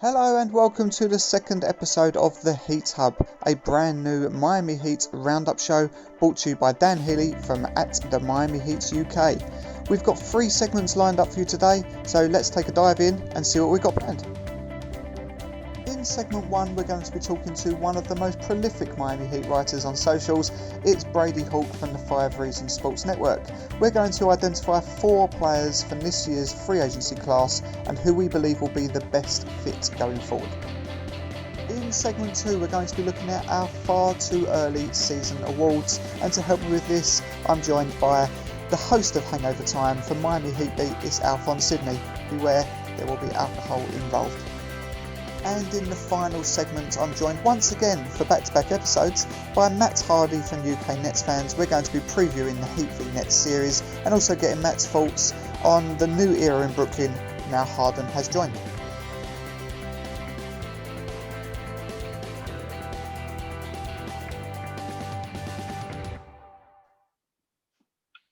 Hello and welcome to the second episode of The Heat Hub, a brand new Miami Heat roundup show brought to you by Dan Healy from at the Miami Heat UK. We've got 3 segments lined up for you today, so let's take a dive in and see what we've got planned. In segment 1, we're going to be talking to one of the most prolific Miami Heat writers on socials. It's Brady Hawk from the 5 Reasons Sports Network. We're going to identify 4 players from this year's free agency class and who we believe will be the best fit going forward. In segment 2, we're going to be looking at our far too early season awards, and to help me with this, I'm joined by the host of Hangover Time for Miami Heat Beat. It's Alphonse Sidney. Beware, there will be alcohol involved. And in the final segment, I'm joined once again for back-to-back episodes by Matt Hardy from UK Nets Fans. We're going to be previewing the Heat v Nets series and also getting Matt's thoughts on the new era in Brooklyn now Harden has joined.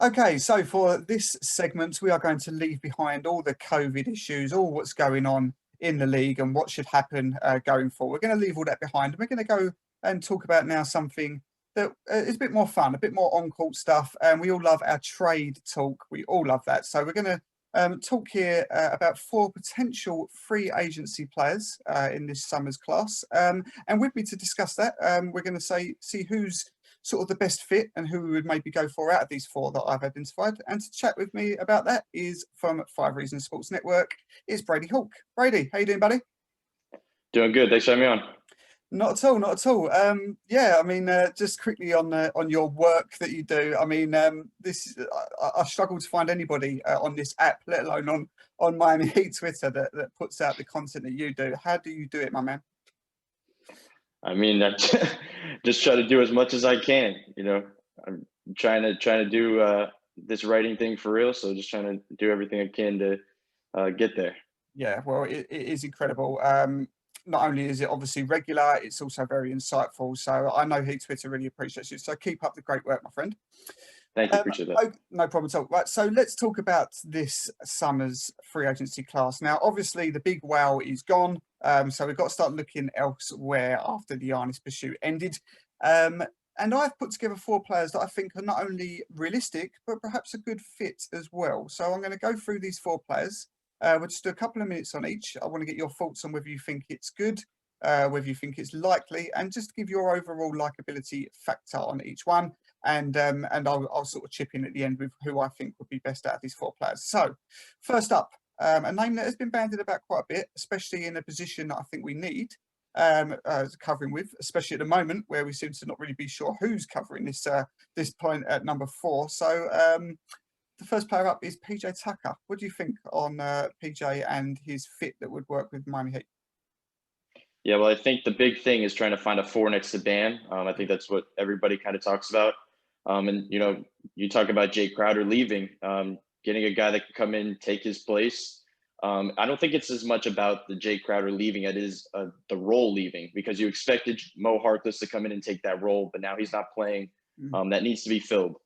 Okay, so for this segment, we are going to leave behind all the COVID issues, all what's going on in the league and what should happen going forward. We're going to leave all that behind. We're going to go and talk about now something that is a bit more fun, a bit more on-court stuff. And we all love our trade talk. We all love that. So we're going to talk here about 4 potential free agency players in this summer's class. And with me to discuss that, we're going to see who's sort of the best fit and who we would maybe go for out of these 4 that I've identified. And to chat with me about that is from 5 Reasons Sports Network, is Brady Hawk. Brady, how you doing, buddy? Doing good. Thanks for having me on. Not at all, not at all. Yeah, I mean, just quickly on your work that you do. I mean, I struggle to find anybody on this app, let alone on Miami Heat Twitter, that puts out the content that you do. How do you do it, my man? I mean, I just try to do as much as I can. I'm trying to do this writing thing for real. So just trying to do everything I can to get there. Yeah, well, it is incredible. Not only is it obviously regular, it's also very insightful. So I know Heat Twitter really appreciates you. So keep up the great work, my friend. Thank you. Appreciate that. No problem at all. Right, so let's talk about this summer's free agency class. Now, obviously, the big wow is gone. So we've got to start looking elsewhere after the Giannis pursuit ended. And I've put together 4 players that I think are not only realistic, but perhaps a good fit as well. So I'm going to go through these 4 players. We'll just do a couple of minutes on each. I want to get your thoughts on whether you think it's good, whether you think it's likely, and just give your overall likability factor on each one. And I'll sort of chip in at the end with who I think would be best out of these 4 players. So first up, a name that has been bandied about quite a bit, especially in a position that I think we need covering with, especially at the moment where we seem to not really be sure who's covering this point at number 4. So the first player up is PJ Tucker. What do you think on PJ and his fit that would work with Miami Heat? Yeah, well, I think the big thing is trying to find a 4 next to Bam. I think that's what everybody kind of talks about. And you talk about Jay Crowder leaving, getting a guy that can come in, take his place. I don't think it's as much about the Jay Crowder leaving as it is the role leaving, because you expected Mo Harkless to come in and take that role, but now he's not playing. That needs to be filled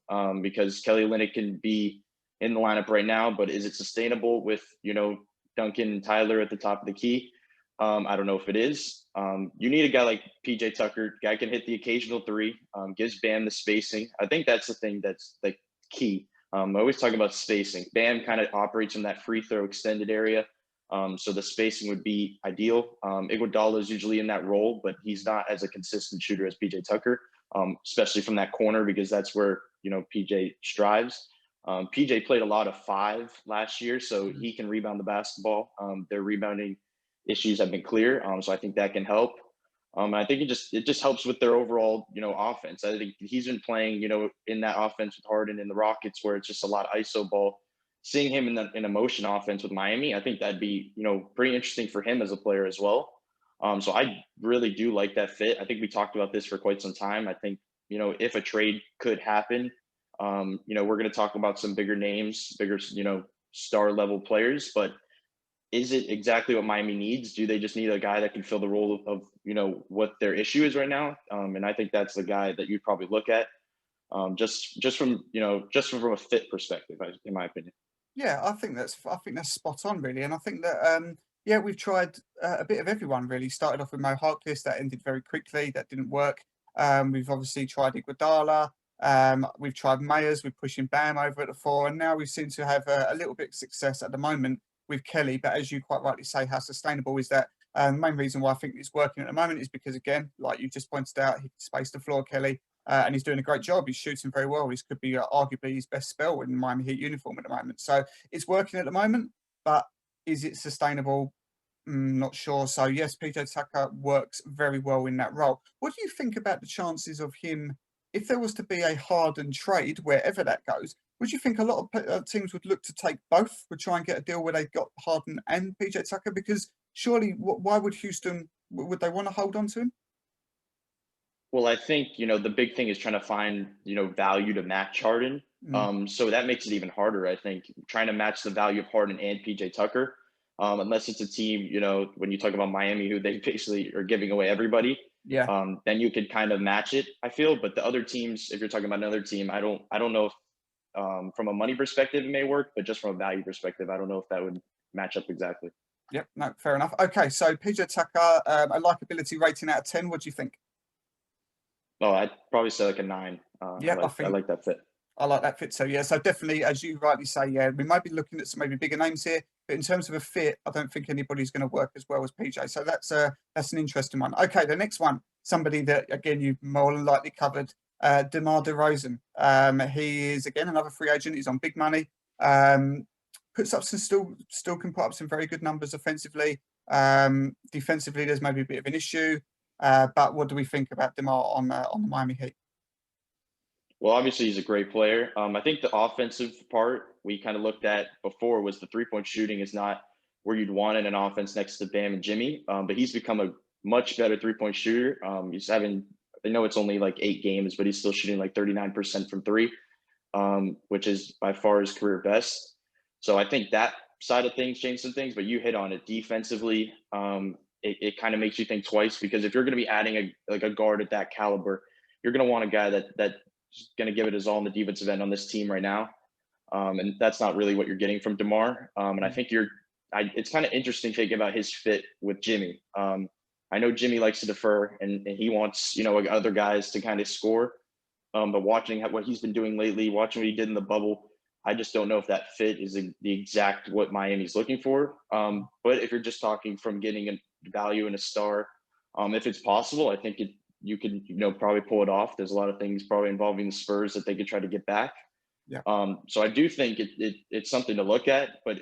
because Kelly Olynyk can be in the lineup right now, but is it sustainable with Duncan and Tyler at the top of the key? I don't know if it is. You need a guy like PJ Tucker. Guy can hit the occasional 3, gives Bam the spacing. I think that's the thing that's the key. I always talk about spacing. Bam kind of operates in that free throw extended area. So the spacing would be ideal. Iguodala is usually in that role, but he's not as a consistent shooter as PJ Tucker, especially from that corner, because that's where, PJ strives. PJ played a lot of 5 last year, so he can rebound the basketball. Their rebounding issues have been clear. So I think that can help. I think it just helps with their overall, offense. I think he's been playing, in that offense with Harden and the Rockets, where it's just a lot of ISO ball. Seeing him in a motion offense with Miami, I think that'd be, pretty interesting for him as a player as well. So I really do like that fit. I think we talked about this for quite some time. I think, if a trade could happen, we're going to talk about some bigger names, bigger, star level players, but is it exactly what Miami needs? Do they just need a guy that can fill the role of what their issue is right now? And I think that's the guy that you'd probably look at, just from a fit perspective, in my opinion. Yeah, I think that's spot on, really, and I think that Yeah, we've tried a bit of everyone really. Started off with Mo Harkless, that ended very quickly. That didn't work. We've obviously tried Iguodala. We've tried Mayers. We're pushing Bam over at the four, and now we seem to have a little bit of success at the moment with Kelly. But as you quite rightly say, how sustainable is that? The main reason why I think it's working at the moment is because, again, like you just pointed out, he can space the floor, Kelly, and he's doing a great job. He's shooting very well. This could be arguably his best spell in the Miami Heat uniform at the moment. So it's working at the moment, but is it sustainable? Not sure. So yes, PJ Tucker works very well in that role. What do you think about the chances of him, if there was to be a Harden trade, wherever that goes? Would you think a lot of teams would look to take both, would try and get a deal where they got Harden and PJ Tucker? Because surely, why would Houston, would they want to hold on to him? Well, I think, the big thing is trying to find, value to match Harden. Mm, So that makes it even harder, I think, trying to match the value of Harden and PJ Tucker. Unless it's a team, when you talk about Miami, who they basically are giving away everybody, yeah. then you could kind of match it, I feel. But the other teams, if you're talking about another team, I don't know if from a money perspective it may work, but just from a value perspective, I don't know if that would match up exactly. Yep. No, fair enough. Okay. So PJ Tucker, a likability rating out of 10. What do you think? Oh, I'd probably say like a 9. I Yeah, I like I think like that fit. I like that fit. So yeah, so definitely, as you rightly say, yeah, we might be looking at some maybe bigger names here, but in terms of a fit, I don't think anybody's going to work as well as PJ. So that's an interesting one. Okay, the next one, somebody that again you've more than likely covered, DeMar DeRozan. He is again another free agent. He's on big money. Puts up some still can put up some very good numbers offensively. Defensively, there's maybe a bit of an issue. But what do we think about DeMar on the Miami Heat? Well, obviously he's a great player. I think the offensive part we kind of looked at before was the 3-point shooting is not where you'd want in an offense next to Bam and Jimmy. But he's become a much better 3-point shooter. He's having, I know it's only like 8 games, but he's still shooting like 39% from three, which is by far his career best. So I think that side of things changed some things, but you hit on it defensively. It kind of makes you think twice because if you're going to be adding a guard at that caliber, you're going to want a guy that's going to give it his all on the defensive end on this team right now. And that's not really what you're getting from DeMar. And I think it's kind of interesting thinking about his fit with Jimmy. I know Jimmy likes to defer and he wants, other guys to kind of score. But watching what he's been doing lately, watching what he did in the bubble, I just don't know if that fit is the exact what Miami's looking for. But if you're just talking from getting a value in a star, if it's possible, I think you could probably pull it off. There's a lot of things probably involving the Spurs that they could try to get back. Yeah. So I do think it's something to look at, but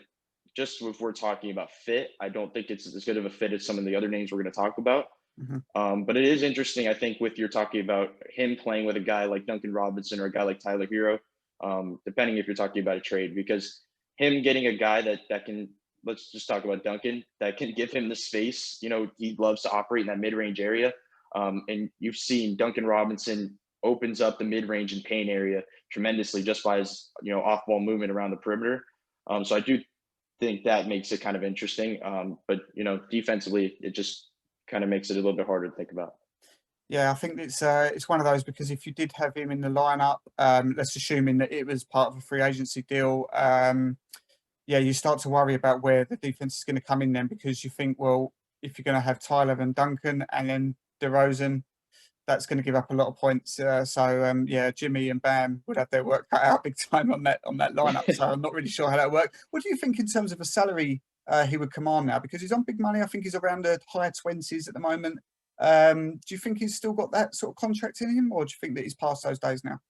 just if we're talking about fit, I don't think it's as good of a fit as some of the other names we're going to talk about. Mm-hmm. But it is interesting, I think, with you're talking about him playing with a guy like Duncan Robinson or a guy like Tyler Hero, depending if you're talking about a trade, because him getting a guy that can, let's just talk about Duncan, that can give him the space. He loves to operate in that mid-range area. And you've seen Duncan Robinson opens up the mid-range and paint area tremendously just by his, off-ball movement around the perimeter. So I do think that makes it kind of interesting. But, defensively, it just kind of makes it a little bit harder to think about. Yeah, I think it's one of those because if you did have him in the lineup, let's assuming that it was part of a free agency deal, yeah, you start to worry about where the defense is going to come in then because you think, well, if you're going to have Tyler and Duncan and then DeRozan, that's going to give up a lot of points. So yeah, Jimmy and Bam would have their work cut out big time on that lineup. So I'm not really sure how that works. What do you think in terms of a salary he would command now? Because he's on big money. I think he's around the high 20s at the moment. Do you think he's still got that sort of contract in him, or do you think that he's past those days now?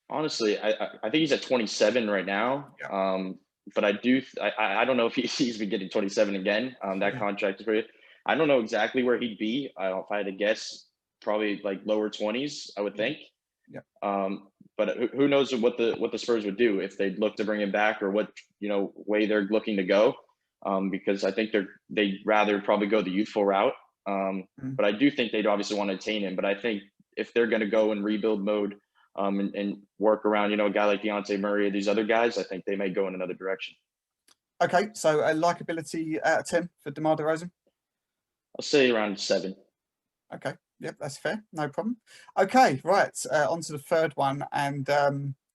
Honestly, I think he's at 27 right now. Yeah. But I don't know if he's been getting 27 again. That Yeah. contract is pretty. I don't know exactly where he'd be. If I had to guess, probably like lower 20s, I would think. Yeah. But who knows what the Spurs would do if they'd look to bring him back or what way they're looking to go. Because I think they'd rather probably go the youthful route. But I do think they'd obviously want to attain him. But I think if they're going to go in rebuild mode and work around, a guy like Deontay Murray or these other guys, I think they may go in another direction. Okay, so a likability out of 10 for DeMar DeRozan? I'll say around 7. Okay, yep, that's fair, no problem. Okay, right, on to the third one, and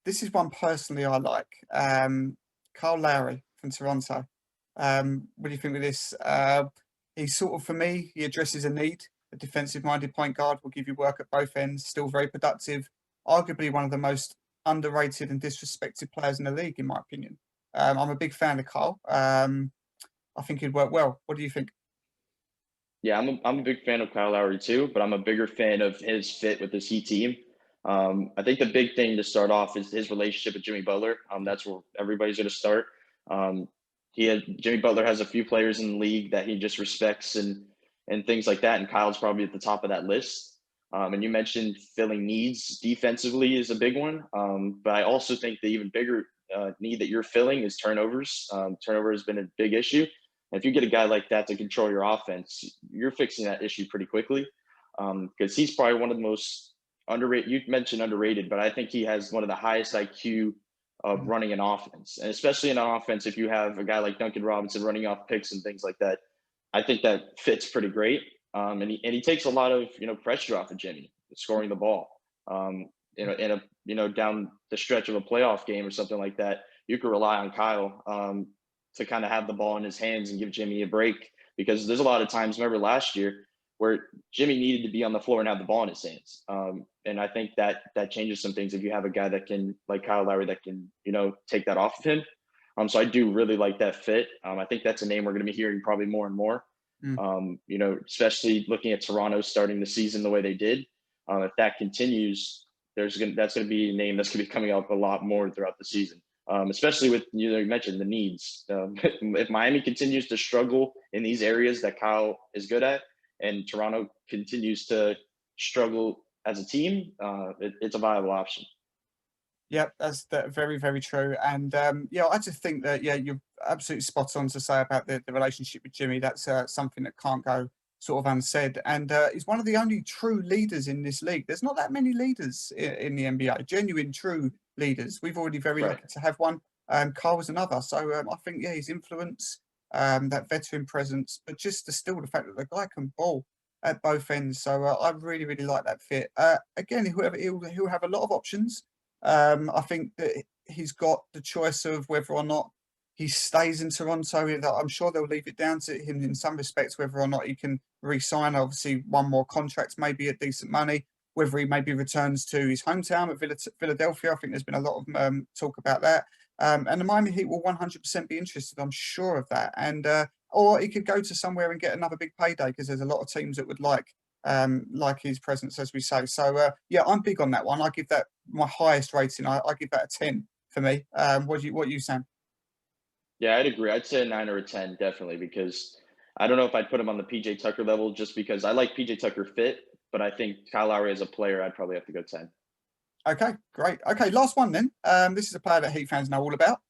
this is one personally I like. Kyle Lowry from Toronto. What do you think of this? He's sort of, for me, he addresses a need. A defensive-minded point guard will give you work at both ends, still very productive. Arguably one of the most underrated and disrespected players in the league, in my opinion. I'm a big fan of Carl. I think he'd work well. What do you think? Yeah, I'm a big fan of Kyle Lowry too, but I'm a bigger fan of his fit with this Heat team. I think the big thing to start off is his relationship with Jimmy Butler. That's where everybody's going to start. Um, Jimmy Butler has a few players in the league that he just respects and things like that, and Kyle's probably at the top of that list. And you mentioned filling needs defensively is a big one, but I also think the even bigger need that you're filling is turnovers. Turnover has been a big issue. And if you get a guy like that to control your offense, you're fixing that issue pretty quickly. Because he's probably one of the most underrated. You mentioned underrated, but I think he has one of the highest IQ of Mm. running an offense, and especially in an offense, if you have a guy like Duncan Robinson running off picks and things like that, I think that fits pretty great. And he takes a lot of pressure off of Jimmy scoring the ball. In a down the stretch of a playoff game or something like that, you could rely on Kyle to kind of have the ball in his hands and give Jimmy a break, because there's a lot of times, remember last year, where Jimmy needed to be on the floor and have the ball in his hands. And I think that changes some things if you have a guy that can, like Kyle Lowry, that can take that off of him. So I do really like that fit. I think that's a name we're going to be hearing probably more and more. Mm. Especially looking at Toronto starting the season the way they did. If that continues, that's going to be a name that's going to be coming up a lot more throughout the season. Especially with you mentioned the needs. If Miami continues to struggle in these areas that Kyle is good at, and Toronto continues to struggle as a team, it's a viable option. Yep, that's very, very true. And yeah, I just think that you're absolutely spot on to say about the relationship with Jimmy. That's something that can't go sort of unsaid. And he's one of the only true leaders in this league. There's not that many leaders in the NBA, genuine, true leaders. We've already very Right. lucky to have one. Carl was another. So I think his influence, that veteran presence, but just still the fact that the guy can ball at both ends. So I really, really like that fit. Again, whoever he'll have a lot of options. I think that he's got the choice of whether or not he stays in Toronto. I'm sure they'll leave it down to him in some respects, whether or not he can re-sign, obviously, one more contract, maybe at decent money, whether he maybe returns to his hometown at Philadelphia. I think there's been a lot of talk about that. And the Miami Heat will 100% be interested, I'm sure of that. And or he could go to somewhere and get another big payday, because there's a lot of teams that would like his presence, as we say. So yeah, I'm big on that one. I give that my highest rating. I give that a 10 for me. What you saying? Yeah, I'd agree. I'd say a 9 or a 10, definitely, because I don't know if I'd put him on the PJ Tucker level, just because I like PJ Tucker fit, but I think Kyle Lowry as a player, I'd probably have to go 10. Okay, great. Okay, last one then. This is a player that Heat fans know all about.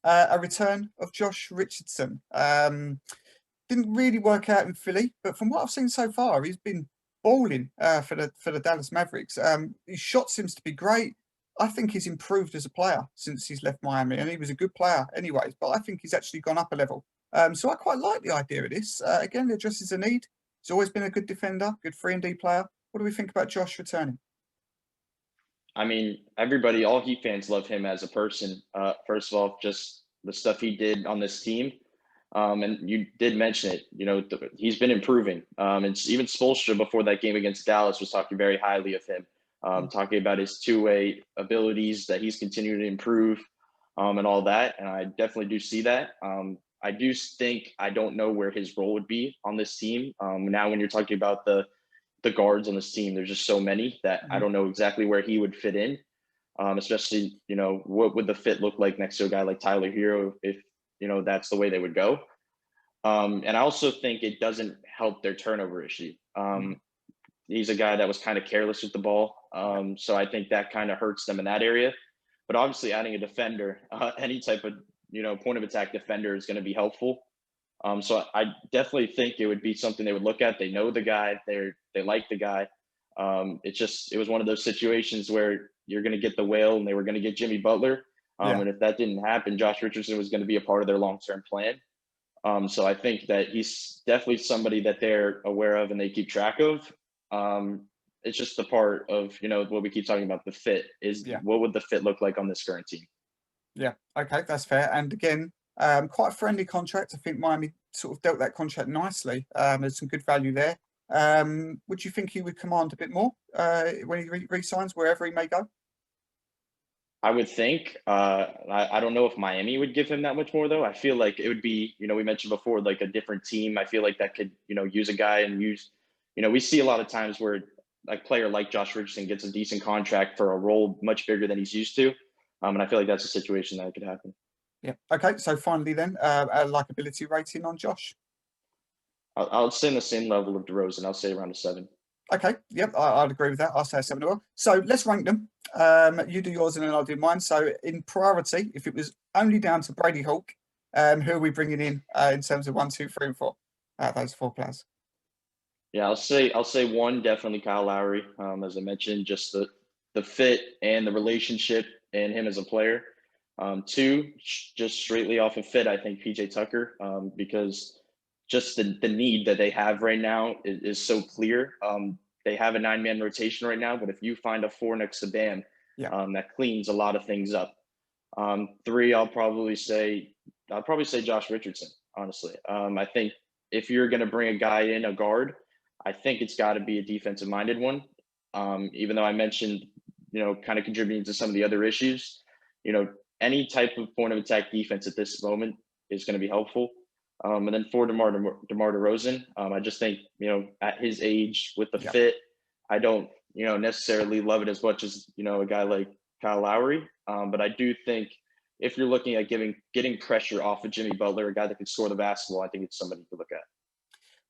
A return of Josh Richardson. Didn't really work out in Philly, but from what I've seen so far, he's been balling for the Dallas Mavericks. His shot seems to be great. I think he's improved as a player since he's left Miami, and he was a good player anyways, but I think he's actually gone up a level. So I quite like the idea of this. Again, it addresses a need. He's always been a good defender, good 3-and-D player. What do we think about Josh returning? I mean, everybody, all Heat fans love him as a person. First of all, just the stuff he did on this team. And you did mention it, he's been improving. And even Spoelstra before that game against Dallas was talking very highly of him, talking about his two-way abilities, that he's continuing to improve, and all that. And I definitely do see that. I do think, I don't know where his role would be on this team. Now, when you're talking about the guards on this team, there's just so many that I don't know exactly where he would fit in. Especially, what would the fit look like next to a guy like Tyler Hero if that's the way they would go. And I also think it doesn't help their turnover issue. He's a guy that was kind of careless with the ball. So I think that kind of hurts them in that area. But obviously adding a defender, any type of, point of attack defender is going to be helpful. So I definitely think it would be something they would look at. They know the guy, they like the guy. It was one of those situations where you're going to get the whale and they were going to get Jimmy Butler. Yeah. And if that didn't happen, Josh Richardson was going to be a part of their long-term plan. So I think that he's definitely somebody that they're aware of and they keep track of. It's just the part of, what we keep talking about, the fit is Yeah. what would the fit look like on this current team? Yeah. Okay, that's fair. And again, Quite a friendly contract. I think Miami sort of dealt that contract nicely. There's some good value there. Would you think he would command a bit more when he re-signs wherever he may go? I would think. I don't know if Miami would give him that much more though. I feel like it would be, we mentioned before, like a different team. I feel like that could, use a guy and use, we see a lot of times where a player like Josh Richardson gets a decent contract for a role much bigger than he's used to. And I feel like that's a situation that could happen. Yeah. Okay. So finally, then, a likability rating on Josh. I'll say in the same level of DeRozan. I'll say around a 7. Okay. Yep. I'd agree with that. I'll say a 7 as well. So let's rank them. You do yours and then I'll do mine. So in priority, if it was only down to Brady Hawk, who are we bringing in terms of 1, 2, 3, and 4? Those 4 players. Yeah, I'll say 1, definitely Kyle Lowry. As I mentioned, just the fit and the relationship and him as a player. 2, just straightly off of fit, I think PJ Tucker, because just the need that they have right now is so clear. They have a 9-man rotation right now, but if you find a 4 next to Bam, that cleans a lot of things up. 3, I'll probably say Josh Richardson, honestly. I think if you're going to bring a guy in, a guard, I think it's got to be a defensive-minded one. Even though I mentioned, kind of contributing to some of the other issues, any type of point of attack defense at this moment is going to be helpful. And then for DeMar DeRozan, I just think, at his age with the fit, I don't, necessarily love it as much as, a guy like Kyle Lowry. But I do think if you're looking at getting pressure off of Jimmy Butler, a guy that can score the basketball, I think it's somebody to look at.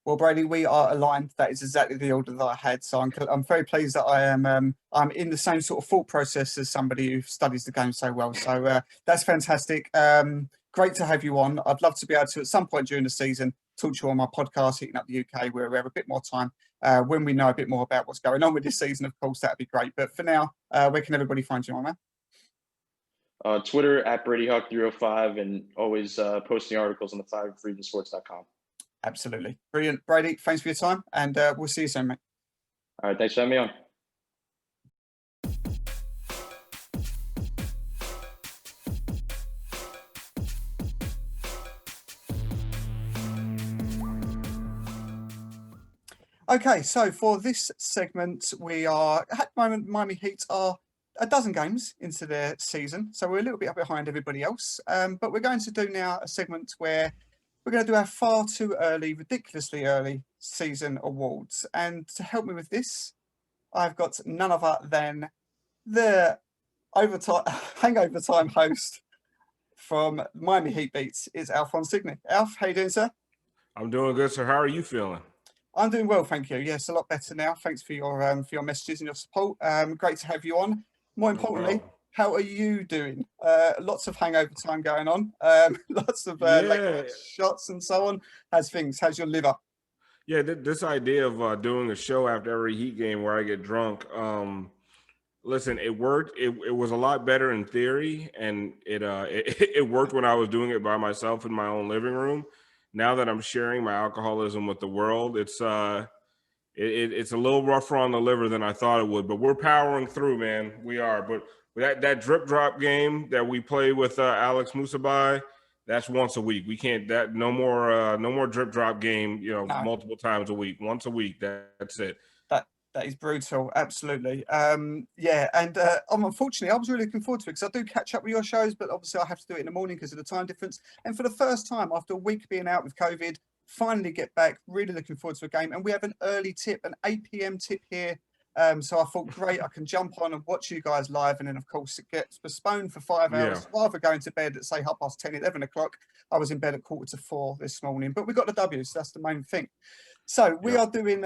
Well, Brady, we are aligned. That is exactly the order that I had. So I'm very pleased that I am I'm in the same sort of thought process as somebody who studies the game so well. So that's fantastic. Great to have you on. I'd love to be able to, at some point during the season, talk to you on my podcast, Heating Up the UK, where we have a bit more time. When we know a bit more about what's going on with this season, of course, that'd be great. But for now, where can everybody find you, my man? Twitter at Brady Hawk 305, and always posting articles on the 5freedomsports.com. Absolutely. Brilliant. Brady, thanks for your time, and we'll see you soon, mate. All right, thanks for having me on. Okay, so for this segment, we are at the moment, Miami Heat are a dozen games into their season, so we're a little bit behind everybody else. But we're going to do now a segment where we're going to do our far too early, ridiculously early season awards. And to help me with this, I've got none other than the hangover time host from Miami Heat Beats, is Alphonse Sidney. Alf, how you doing, sir? I'm doing good, sir. How are you feeling? I'm doing well, thank you. Yes, a lot better now. Thanks for your messages and your support. Great to have you on. More importantly, how are you doing? Lots of hangover time going on. Lots of late shots and so on. How's your liver? Yeah, this idea of doing a show after every Heat game where I get drunk. Listen, it worked. It was a lot better in theory, and it worked when I was doing it by myself in my own living room. Now that I'm sharing my alcoholism with the world, it's a little rougher on the liver than I thought it would. But we're powering through, man. We are. But that drip drop game that we play with Alex Musabai, that's once a week. We can't no more drip drop game. Multiple times a week. Once a week. That's it. That is brutal, absolutely. And unfortunately, I was really looking forward to it because I do catch up with your shows, but obviously I have to do it in the morning because of the time difference. And for the first time after a week being out with COVID, finally get back, really looking forward to a game. And we have an early tip, an 8 p.m. tip here. So I thought, great, I can jump on and watch you guys live. And then, of course, it gets postponed for 5 hours. Rather going to bed at, say, 10:30, 11 o'clock. I was in bed at 3:45 this morning. But we got the W, so that's the main thing. So we are doing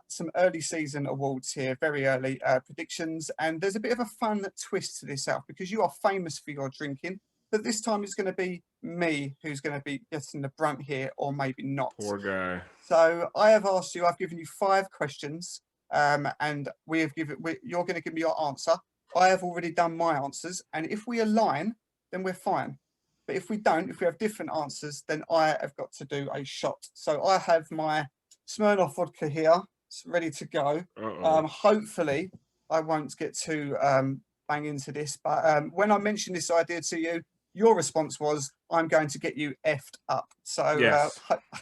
some early season awards here, very early predictions. And there's a bit of a fun twist to this, Alf, because you are famous for your drinking. But this time it's going to be me who's going to be getting the brunt here, or maybe not. Poor guy. So I've given you 5 questions. And you're going to give me your answer. I have already done my answers, and if we align, then we're fine. But if we don't, if we have different answers, then I have got to do a shot. So I have my Smirnoff vodka here, it's ready to go. Hopefully, I won't get too bang into this. But when I mention this idea to you, your response was, "I'm going to get you effed up." So, Yes.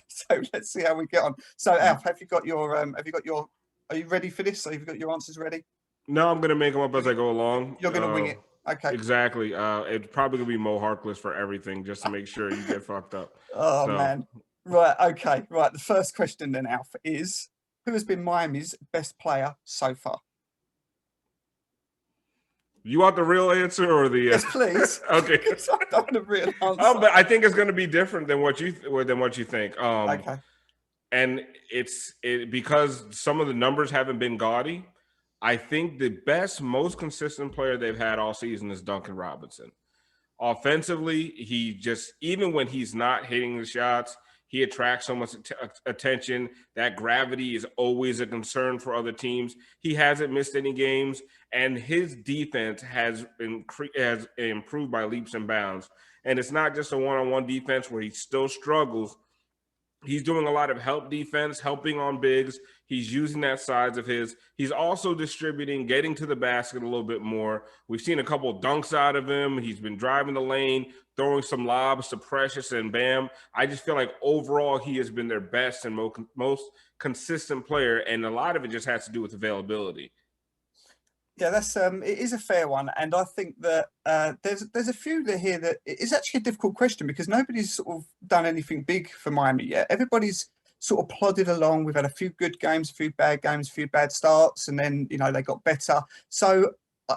so let's see how we get on. So, Alf, have you got your? Are you ready for this? So, have you got your answers ready? No, I'm gonna make them up as I go along. You're going to wing it. Okay. Exactly. It's probably gonna be Mo Harkless for everything, just to make sure you get fucked up. Oh So, man. Right. Okay. Right. The first question then, Alf, is who has been Miami's best player so far? you want the real answer or the? Yes, please. Okay. I don't want a real answer. But I think it's gonna be different than what you think. Okay. And because some of the numbers haven't been gaudy. I think the best, most consistent player they've had all season is Duncan Robinson. Offensively, he just, even when he's not hitting the shots, he attracts so much attention. That gravity is always a concern for other teams. He hasn't missed any games, and his defense has improved by leaps and bounds. And it's not just a one-on-one defense where he still struggles. He's doing a lot of help defense, helping on bigs. He's using that size of his. He's also distributing, getting to the basket a little bit more. We've seen a couple of dunks out of him. He's been driving the lane, throwing some lobs to Precious and Bam. I just feel like overall he has been their best and most consistent player, and a lot of it just has to do with availability. Yeah, that's it is a fair one, and I think that there's a few here that it's actually a difficult question because nobody's sort of done anything big for Miami yet. Everybody's sort of plodded along. We've had a few good games, a few bad games, a few bad starts, and then they got better. So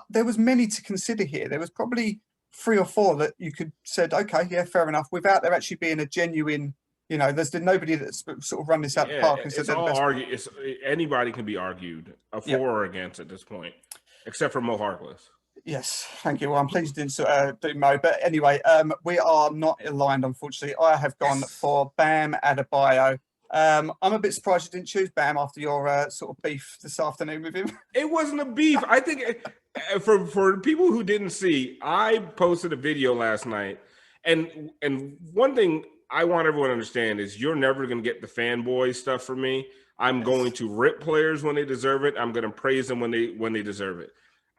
there was many to consider here. There was probably 3 or 4 that you could said, okay, yeah, fair enough, without there actually being a genuine. There's nobody that's sort of run this out the park and said they're the best. Anybody can be argued for or against at this point. Except for Mo Harkless. Yes, thank you. Well, I'm pleased you didn't do Mo. But anyway, we are not aligned, unfortunately. I have gone for Bam Adebayo. I'm a bit surprised you didn't choose Bam after your sort of beef this afternoon with him. It wasn't a beef. I think for people who didn't see, I posted a video last night. And one thing I want everyone to understand is you're never going to get the fanboy stuff from me. I'm going to rip players when they deserve it. I'm going to praise them when they deserve it.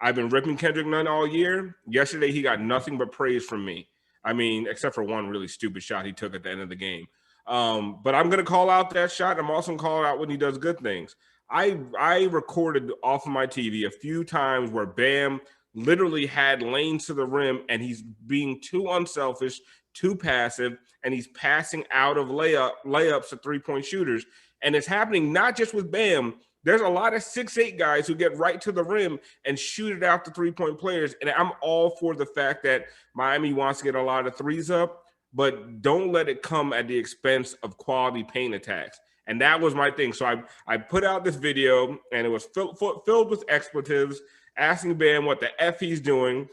I've been ripping Kendrick Nunn all year. Yesterday, he got nothing but praise from me. I mean, except for one really stupid shot he took at the end of the game. But I'm going to call out that shot. I'm also going to call out when he does good things. I recorded off of my TV a few times where Bam literally had lanes to the rim, and he's being too unselfish, too passive, and he's passing out of layups to three-point shooters. And it's happening not just with Bam. There's a lot of 6'8" guys who get right to the rim and shoot it out to three-point players. And I'm all for the fact that Miami wants to get a lot of threes up, but don't let it come at the expense of quality paint attacks. And that was my thing. So I put out this video, and it was filled with expletives, asking Bam what the F he's doing.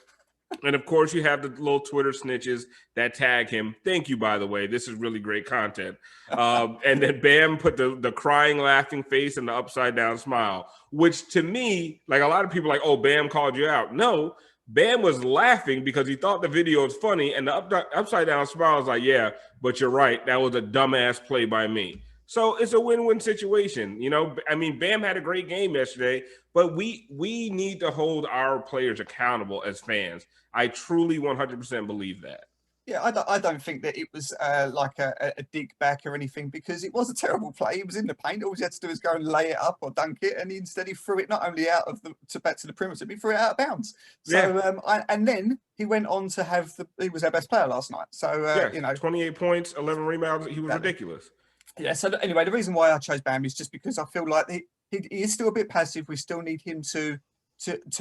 And, of course, you have the little Twitter snitches that tag him. Thank you, by the way. This is really great content. And then Bam put the crying, laughing face and the upside-down smile, which to me, like a lot of people are like, oh, Bam called you out. No, Bam was laughing because he thought the video was funny, and the upside-down smile was like, yeah, but you're right. That was a dumbass play by me. So it's a win-win situation. I mean, Bam had a great game yesterday, but we need to hold our players accountable as fans. I truly 100% believe that. Yeah, I don't think that it was like a dig back or anything, because it was a terrible play. He was in the paint. All he had to do is go and lay it up or dunk it, and instead he threw it not only out of back to the perimeter, but he threw it out of bounds. So and then he went on to have he was our best player last night. So 28 points, 11 rebounds. He was ridiculous. Yeah. So anyway, the reason why I chose Bam is just because I feel like he is still a bit passive. We still need him to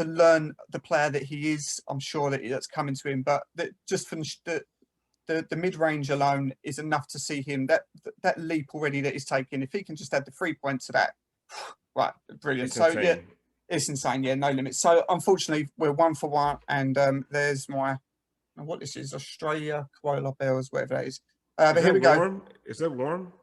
learn the player that he is. I'm sure that's coming to him, but just from the mid-range alone is enough to see him that leap already that he's taking. If he can just add the 3 points to that, right, brilliant. It's insane. Yeah, it's insane. Yeah, no limits. So unfortunately, we're 1 for 1, and there's what this is, Australia koala bears, whatever that is. But here we go. Is it warm?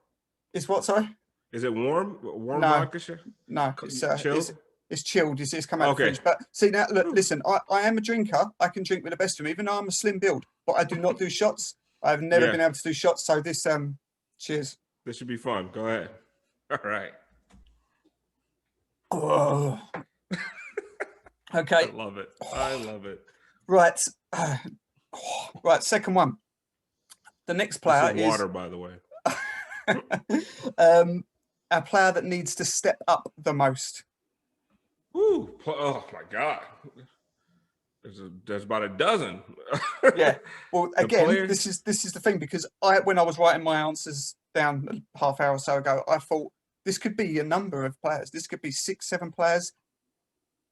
It's what? Sorry. Is it warm? Warm no, vodka? No, it's chilled. It's chilled. It's come out of the fridge. But see now, look, listen. I am a drinker. I can drink with the best of them, even though I'm a slim build. But I do not do shots. I've never been able to do shots. So this, cheers. This should be fun. Go ahead. All right. Okay. I love it. Right. Right, second one. The next player is water, by the way. A player that needs to step up the most. Ooh, oh my God. There's about a dozen. Yeah. Well, again, this is the thing, because when I was writing my answers down a half hour or so ago, I thought this could be a number of players. This could be 6, 7 players.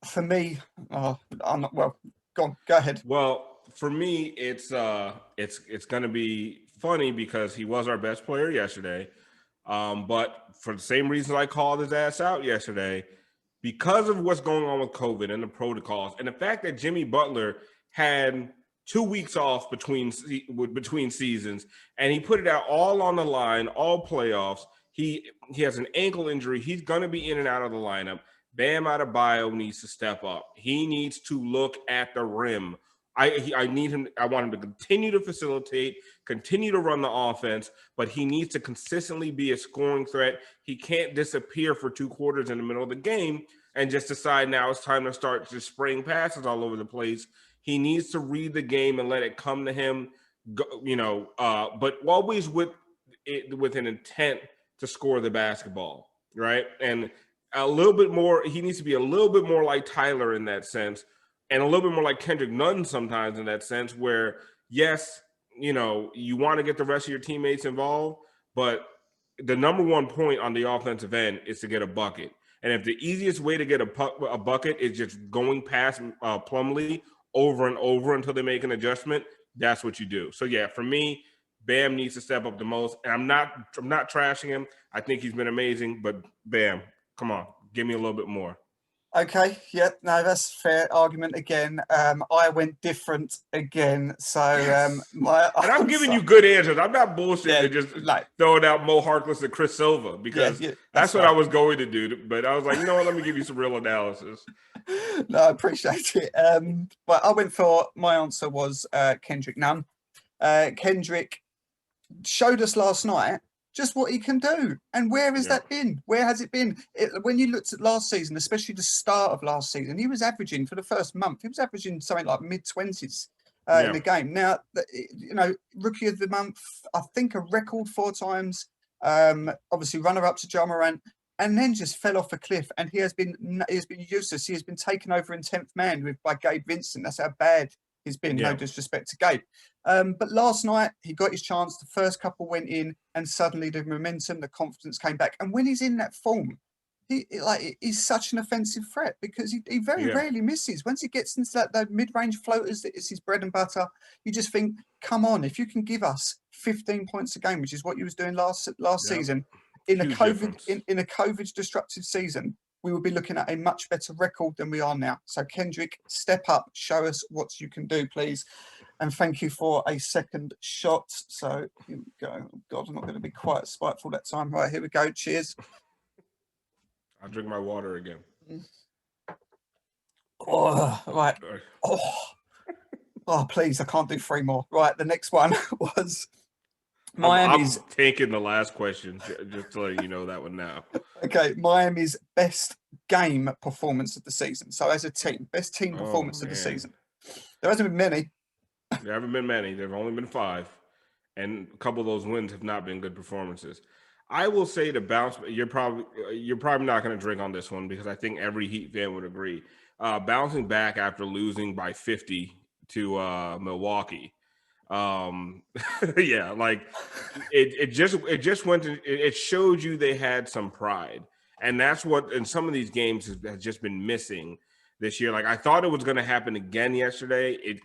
For me, I'm not. Well, go ahead. Well, for me, it's going to be funny because he was our best player yesterday. But for the same reasons I called his ass out yesterday, because of what's going on with COVID and the protocols, and the fact that Jimmy Butler had 2 weeks off between seasons, and he put it out all on the line, all playoffs. He has an ankle injury. He's going to be in and out of the lineup. Bam Adebayo needs to step up. He needs to look at the rim. I need him. I want him to continue to facilitate, continue to run the offense, but he needs to consistently be a scoring threat. He can't disappear for 2 quarters in the middle of the game and just decide now it's time to start just spraying passes all over the place. He needs to read the game and let it come to him, but always with an intent to score the basketball, right? And a little bit more, he needs to be a little bit more like Tyler in that sense, and a little bit more like Kendrick Nunn sometimes in that sense, where, yes, you want to get the rest of your teammates involved, but the number one point on the offensive end is to get a bucket. And if the easiest way to get a bucket is just going past Plumlee over and over until they make an adjustment, that's what you do. So, yeah, for me, Bam needs to step up the most. And I'm not trashing him. I think he's been amazing, but Bam, come on, give me a little bit more. Okay, yeah, no, that's a fair argument again. I went different again, so and I'm giving you good answers. I'm not bullshitting and just throwing out Mo Harkless and Chris Silva because that's what I was going to do. But I was like, you know what? Let me give you some real analysis. No, I appreciate it. But I went for, my answer was Kendrick Nunn. Kendrick showed us last night just what he can do. And where has that been? Where has it been? When you looked at last season, especially the start of last season, he was averaging, for the first month, he was averaging something like mid-20s in the game. Now, Rookie of the Month, I think a record 4 times, obviously runner-up to Ja Morant, and then just fell off a cliff. And he has been useless. He has been taken over in 10th man by Gabe Vincent. That's how bad he's been, no disrespect to Gabe. But last night, he got his chance. The first couple went in, and suddenly the momentum, the confidence came back. And when he's in that form, he's such an offensive threat because he very rarely misses. Once he gets into that mid-range floaters, that is his bread and butter, you just think, come on, if you can give us 15 points a game, which is what he was doing last season, in a COVID disruptive season, we will be looking at a much better record than we are now. So Kendrick, step up, show us what you can do, please. And thank you for a second shot. So here we go. Oh God, I'm not going to be quite spiteful that time. Right, here we go. Cheers. I'll drink my water again. Oh, right. Oh, please, I can't do 3 more. Right, the next one was Miami's. I'm taking the last question, just to let you know that one now. Okay, Miami's best game performance of the season. So as a team, best team performance of the season. There hasn't been many. There haven't been many. There have only been 5. And a couple of those wins have not been good performances. I will say to bounce, you're probably not going to drink on this one because I think every Heat fan would agree. Bouncing back after losing by 50 to Milwaukee. It showed you they had some pride. And that's what in some of these games has just been missing this year. Like I thought it was going to happen again yesterday. It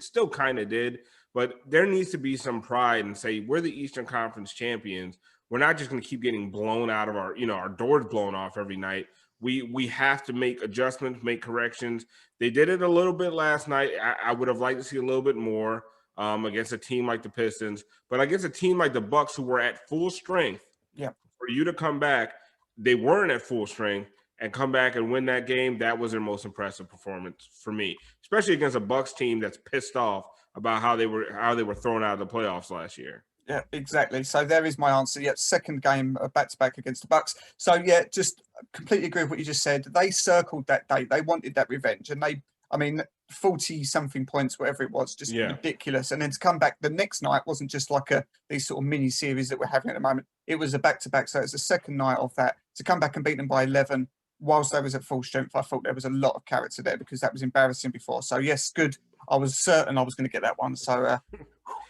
still kind of did, but there needs to be some pride and say, we're the Eastern Conference champions. We're not just going to keep getting blown out of our doors blown off every night. We have to make adjustments, make corrections. They did it a little bit last night. I would have liked to see a little bit more against a team like the Pistons, but against a team like the Bucks who were at full strength. Yeah. For you to come back, they weren't at full strength and come back and win that game. That was their most impressive performance for me, especially against a Bucks team that's pissed off about how they were thrown out of the playoffs last year. Yeah, exactly. So there is my answer. Yeah, second game back-to-back against the Bucks. So yeah, just completely agree with what you just said. They circled that day. They wanted that revenge, and 40-something points, whatever it was, just ridiculous. And then to come back the next night wasn't just like these sort of mini series that we're having at the moment. It was a back-to-back. So it's the second night of that. To come back and beat them by 11 whilst they was at full strength, I thought there was a lot of character there because that was embarrassing before. So yes, good. I was certain I was going to get that one. So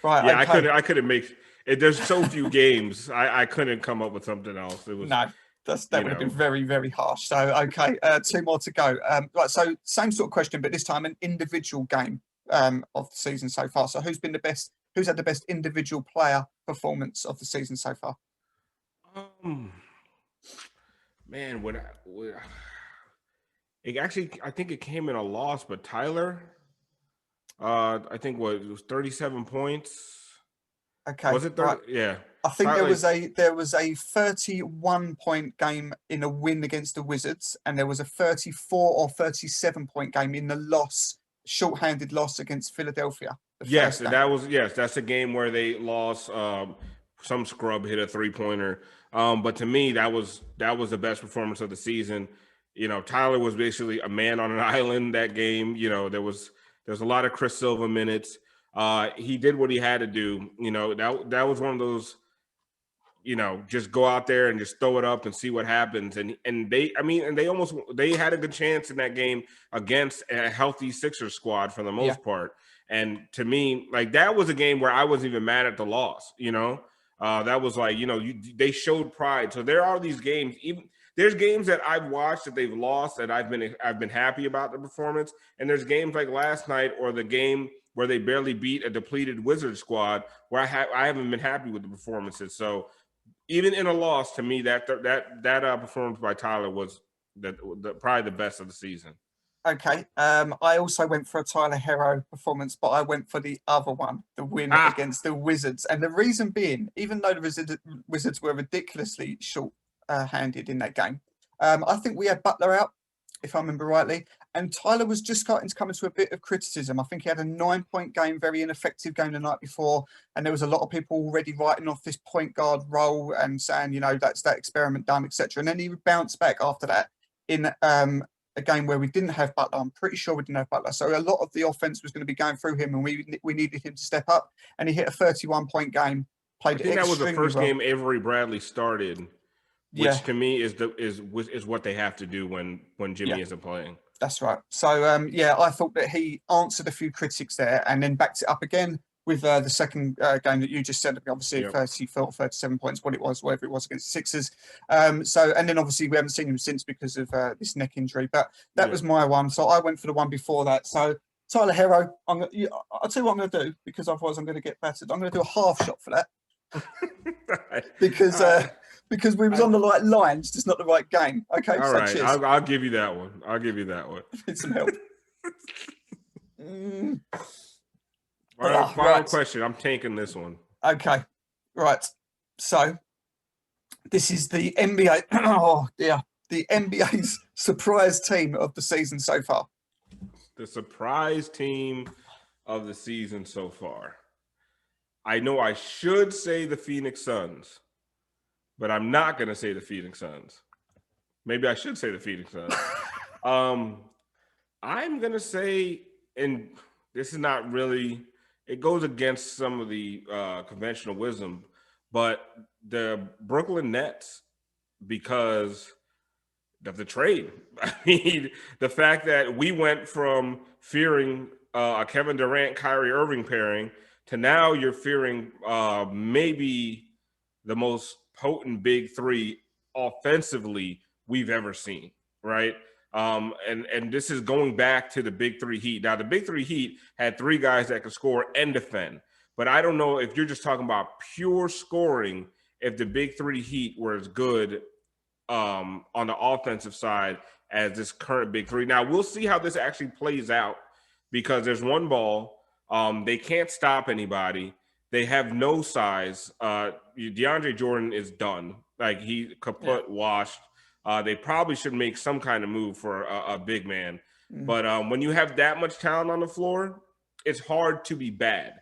right. Yeah, okay. I couldn't make it. There's so few games. I couldn't come up with something else. It was that would have been very, very harsh. So, okay, 2 more to go. Right, so same sort of question, but this time an individual game of the season so far. So, who's had the best individual player performance of the season so far? Man, I think it came in a loss, but Tyler, I think it was 37 points. Okay, was it 30? Right. Yeah. I think there was a 31-point game in a win against the Wizards, and there was a 34 or 37-point game in the short-handed loss against Philadelphia. Yes, that's a game where they lost. Some scrub hit a 3-pointer, but to me that was the best performance of the season. Tyler was basically a man on an island that game. There's a lot of Chris Silva minutes. He did what he had to do. That was one of those, just go out there and just throw it up and see what happens. And they had a good chance in that game against a healthy Sixers squad for the most part. And to me, like, that was a game where I wasn't even mad at the loss. That was like, they showed pride. So there are these games, there's games that I've watched that they've lost that I've been happy about the performance. And there's games like last night or the game where they barely beat a depleted Wizard squad where I haven't been happy with the performances. So even in a loss, to me, that performance by Tyler was probably the best of the season. Okay. I also went for a Tyler Hero performance, but I went for the other one, the win against the Wizards. And the reason being, even though the Wizards were ridiculously short-handed in that game, I think we had Butler out, if I remember rightly, and Tyler was just starting to come into a bit of criticism. I think he had a 9-point game, very ineffective game the night before, and there was a lot of people already writing off this point guard role and saying, that's that experiment done, etc. And then he would bounce back after that in a game where we didn't have Butler. I'm pretty sure we didn't have Butler. So a lot of the offense was going to be going through him, and we needed him to step up. And he hit a 31-point game. I think that was the first game Avery Bradley started, which to me is what they have to do when Jimmy isn't playing. That's right. So I thought that he answered a few critics there, and then backed it up again with the second game that you just said. Obviously, 34, 37 points, whatever it was against the Sixers. And then obviously we haven't seen him since because of this neck injury. But that was my one. So I went for the one before that. So Tyler Hero, I'll tell you what I'm going to do, because otherwise I'm going to get battered. I'm going to do a half shot for that. Because we was on the right lines, just not the right game. Okay, all right. Cheers. I'll give you that one. Need some help. Final question. I'm taking this one. Okay, right. So this is the NBA. Oh dear, the NBA's surprise team of the season so far. The surprise team of the season so far. I know I should say the Phoenix Suns, but I'm not going to say the Phoenix Suns. Maybe I should say the Phoenix Suns. I'm going to say, and this is not really, it goes against some of the conventional wisdom, but the Brooklyn Nets, because of the trade. I mean, the fact that we went from fearing a Kevin Durant, Kyrie Irving pairing to now you're fearing maybe the most potent big three offensively we've ever seen, right? And this is going back to the big three Heat. Now, the big three Heat had 3 guys that could score and defend, but I don't know if you're just talking about pure scoring, if the big three Heat were as good on the offensive side as this current big three. Now, we'll see how this actually plays out, because there's one ball. They can't stop anybody. They have no size. DeAndre Jordan is done. Like, he kaput, washed. They probably should make some kind of move for a big man. Mm-hmm. But when you have that much talent on the floor, it's hard to be bad.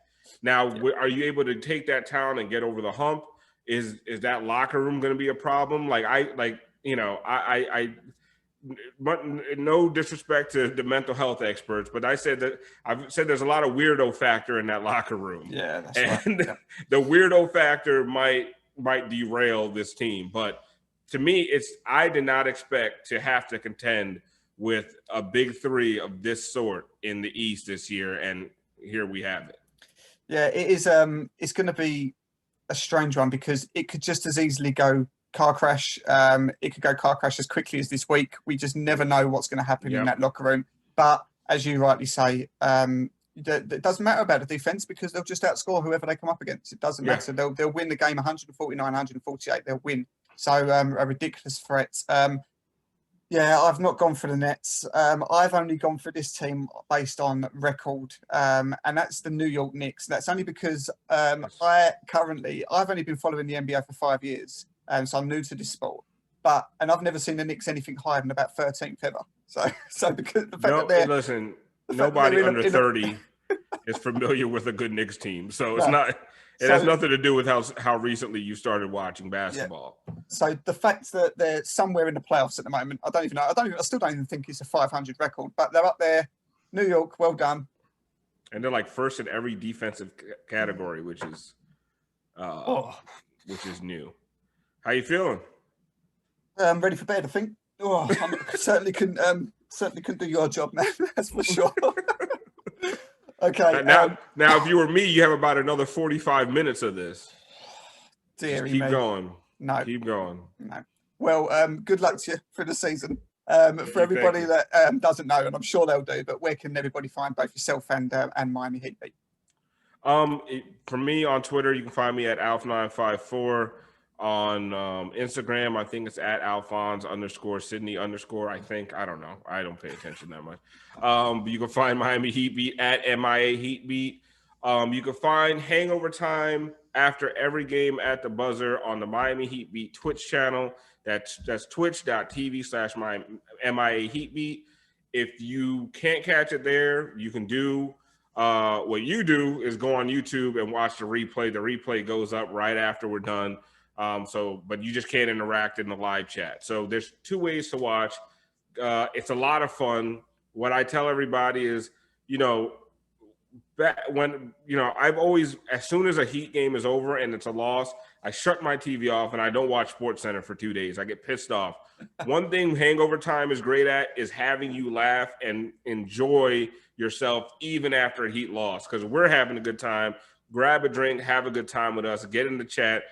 Now, are you able to take that talent and get over the hump? Is that locker room going to be a problem? no disrespect to the mental health experts, but I've said there's a lot of weirdo factor in that locker room. Yeah, that's and right. Yeah. The weirdo factor might derail this team. But to me, I did not expect to have to contend with a big three of this sort in the East this year, and here we have it. Yeah, it is. It's going to be a strange one because it could just as easily go car crash. It could go car crash as quickly as this week. We just never know what's going to happen in that locker room. But as you rightly say, it doesn't matter about the defense because they'll just outscore whoever they come up against. It doesn't matter. They'll win the game 149, 148. They'll win. So a ridiculous threat. Yeah, I've not gone for the Nets. I've only gone for this team based on record, and that's the New York Knicks. That's only because I've only been following the NBA for 5 years, so I'm new to this sport. And I've never seen the Knicks anything higher than about 13th ever. So because the fact that nobody under 30 is familiar with a good Knicks team, so it's not. It has nothing to do with how recently you started watching basketball. Yeah. So the fact that they're somewhere in the playoffs at the moment, I don't even know. I still don't even think it's a 500 record, but they're up there. New York, well done. And they're like first in every defensive category, which is new. How you feeling? I'm ready for bed, I think. I certainly can do your job, man. That's for sure. Okay. Now, if you were me, you have about another 45 minutes of this. Just keep going. No. Keep going. No. Well, good luck to you for the season. For everybody that doesn't know, and I'm sure they'll do, but where can everybody find both yourself and Miami Heat Beat? For me on Twitter, you can find me at Alf954. On Instagram, I think it's at Alphonse _Sidney _ I think. I don't know. I don't pay attention that much. But you can find Miami Heat Beat at MIA Heat Beat. You can find Hangover Time after every game at the buzzer on the Miami Heat Beat Twitch channel. That's twitch.tv/MIA Heat Beat. If you can't catch it there, you can do what you do is go on YouTube and watch the replay. The replay goes up right after we're done. But you just can't interact in the live chat. So there's two ways to watch. It's a lot of fun. What I tell everybody is, I've always, as soon as a Heat game is over and it's a loss, I shut my TV off and I don't watch SportsCenter for 2 days. I get pissed off. One thing Hangover Time is great at is having you laugh and enjoy yourself even after a Heat loss, because we're having a good time. Grab a drink, have a good time with us, get in the chat.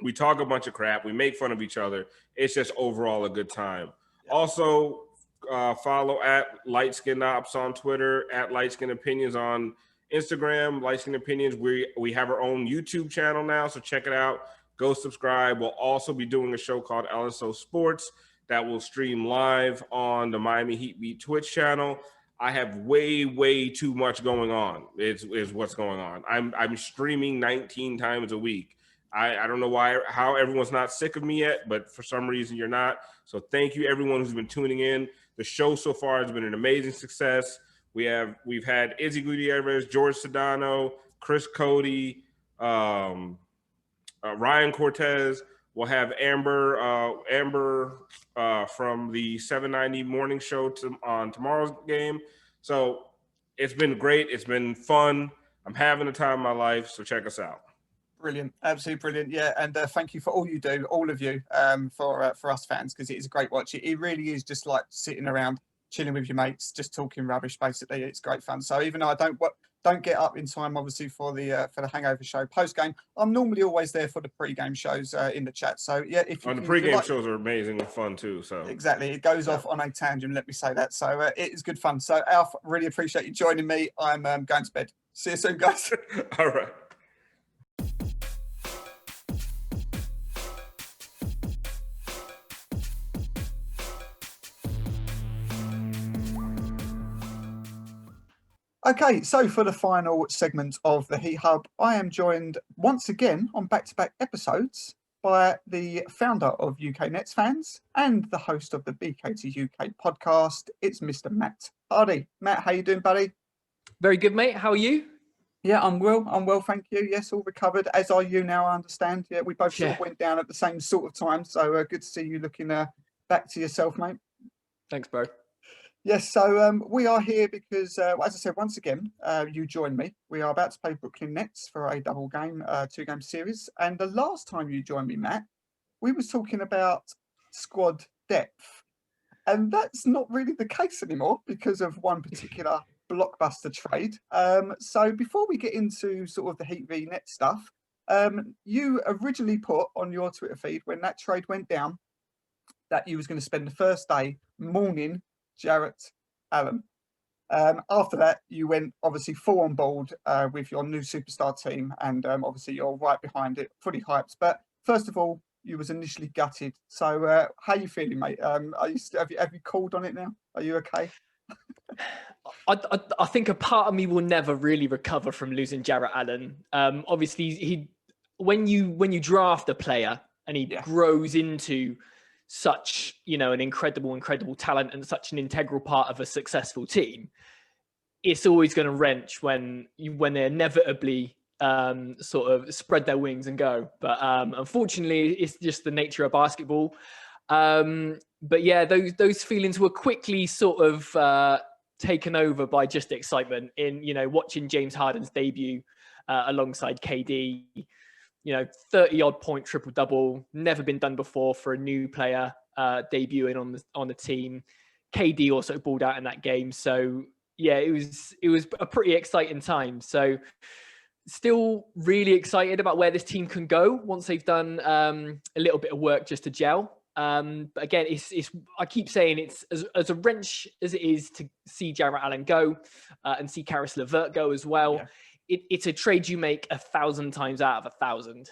We talk a bunch of crap. We make fun of each other. It's just overall a good time. Also, follow at Light Skin Ops on Twitter, at Light Skin Opinions on Instagram, Light Skin Opinions. We have our own YouTube channel now, so check it out. Go subscribe. We'll also be doing a show called LSO Sports that will stream live on the Miami Heat Beat Twitch channel. I have way, way too much going on. Is what's going on. I'm streaming 19 times a week. I don't know how everyone's not sick of me yet, but for some reason you're not. So thank you everyone who's been tuning in. The show so far has been an amazing success. We've had Izzy Gutierrez, George Sedano, Chris Cody, Ryan Cortez. We'll have Amber from the 790 morning show on tomorrow's game. So it's been great. It's been fun. I'm having the time of my life. So check us out. Brilliant, absolutely brilliant. Yeah, and thank you for all you do, all of you, for us fans, because it is a great watch. It really is just like sitting around, chilling with your mates, just talking rubbish. Basically, it's great fun. So even though I don't get up in time, obviously for the Hangover show post game, I'm normally always there for the pre-game shows in the chat. So yeah, the pre-game shows are amazing and fun too. So exactly, it goes off on a tangent. Let me say that. So it is good fun. So Alf, really appreciate you joining me. I'm going to bed. See you soon, guys. All right. Okay, so for the final segment of the Heat Hub, I am joined once again on back-to-back episodes by the founder of UK Nets Fans and the host of the BK2 UK podcast. It's Mr. Matt Hardy. Matt, how you doing, buddy? Very good, mate. How are you? Yeah, I'm well, thank you. Yes, all recovered, as are you now, I understand. Yeah, we both sort of went down at the same sort of time, so good to see you looking back to yourself, mate. Thanks, bro. Yes, so we are here because, as I said, once again, you joined me. We are about to play Brooklyn Nets for a double game, two-game series. And the last time you joined me, Matt, we was talking about squad depth. And that's not really the case anymore because of one particular blockbuster trade. So before we get into sort of the Heat v Net stuff, you originally put on your Twitter feed when that trade went down that you was going to spend the first day mourning Jarrett Allen. After that, you went obviously full on board with your new superstar team, and obviously you're right behind it, fully hyped. But first of all, you was initially gutted. So how you feeling, mate? Are you have you called on it now? Are you okay? I think a part of me will never really recover from losing Jarrett Allen. Obviously, when you draft a player and he grows into such, an incredible talent and such an integral part of a successful team, it's always going to wrench when they inevitably sort of spread their wings and go. But unfortunately, it's just the nature of basketball. But yeah, those feelings were quickly sort of taken over by just excitement in, watching James Harden's debut alongside KD. 30-odd point triple-double, never been done before for a new player debuting on the team. KD also balled out in that game. So yeah, it was a pretty exciting time. So still really excited about where this team can go once they've done a little bit of work just to gel. But again, it's I keep saying it's as a wrench as it is to see Jarrett Allen go and see Karis LeVert go as well. Yeah. It's a trade you make 1,000 times out of 1,000.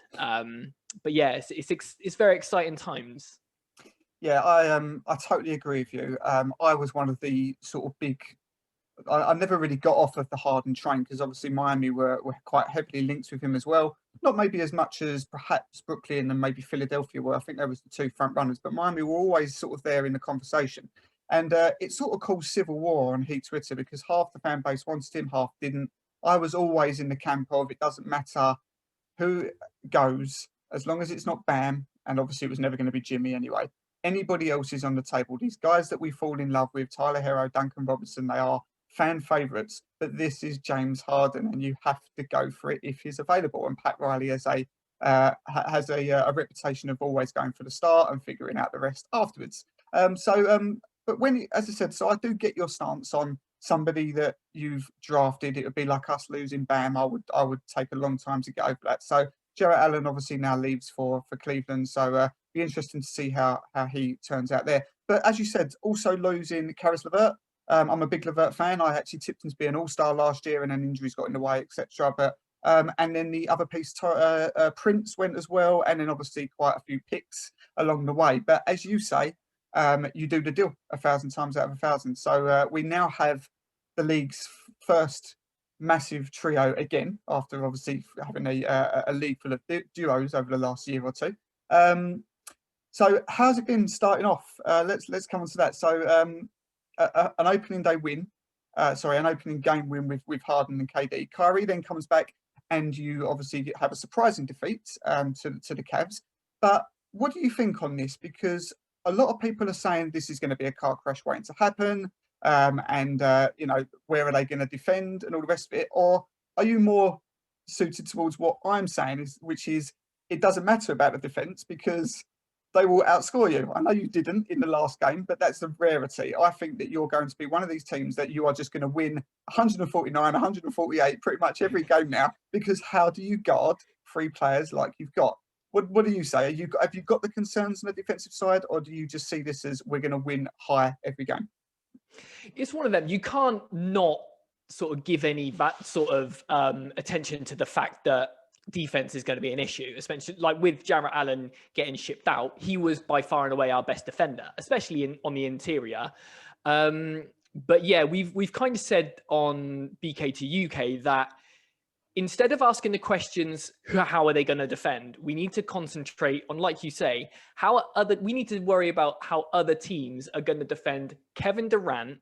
But yeah, it's very exciting times. Yeah, I totally agree with you. I was one of the sort of big. I never really got off of the Harden train because obviously Miami were quite heavily linked with him as well. Not maybe as much as perhaps Brooklyn and maybe Philadelphia were. I think there was the two front runners, but Miami were always sort of there in the conversation. And it sort of caused civil war on Heat Twitter because half the fan base wanted him, half didn't. I was always in the camp of it doesn't matter who goes, as long as it's not Bam, and obviously it was never going to be Jimmy anyway. Anybody else is on the table. These guys that we fall in love with, Tyler Hero, Duncan Robinson, they are fan favourites, but this is James Harden, and you have to go for it if he's available. And Pat Riley has a reputation of always going for the start and figuring out the rest afterwards. But when, as I said, so I do get your stance on somebody that you've drafted. It would be like us losing Bam. I would take a long time to get over that. So Jarrett Allen obviously now leaves for Cleveland. So be interesting to see how he turns out there. But as you said, also losing Karis LeVert. I'm a big LeVert fan. I actually tipped him to be an all-star last year, and then injuries got in the way, etc. But and then the other piece, Prince went as well, and then obviously quite a few picks along the way. But as you say, you do the deal 1,000 times out of 1,000. So we now have the league's first massive trio again, after obviously having a league full of duos over the last year or two. So how's it been starting off? Let's come on to that. So an opening day win, an opening game win with Harden and KD. Kyrie then comes back, and you obviously have a surprising defeat to the Cavs. But what do you think on this? Because a lot of people are saying this is going to be a car crash waiting to happen, and where are they going to defend and all the rest of it? Or are you more suited towards what I'm saying, which is it doesn't matter about the defense because they will outscore you. I know you didn't in the last game, but that's a rarity. I think that you're going to be one of these teams that you are just going to win 149, 148 pretty much every game now, because how do you guard three players like you've got? What do you say? Have you got the concerns on the defensive side, or do you just see this as we're going to win high every game? It's one of them. You can't not sort of give any that sort of attention to the fact that defense is going to be an issue, especially like with Jarrett Allen getting shipped out. He was by far and away our best defender, especially on the interior. But yeah, we've kind of said on BK to UK that instead of asking the questions, how are they going to defend? We need to concentrate on, like you say, we need to worry about how other teams are going to defend Kevin Durant,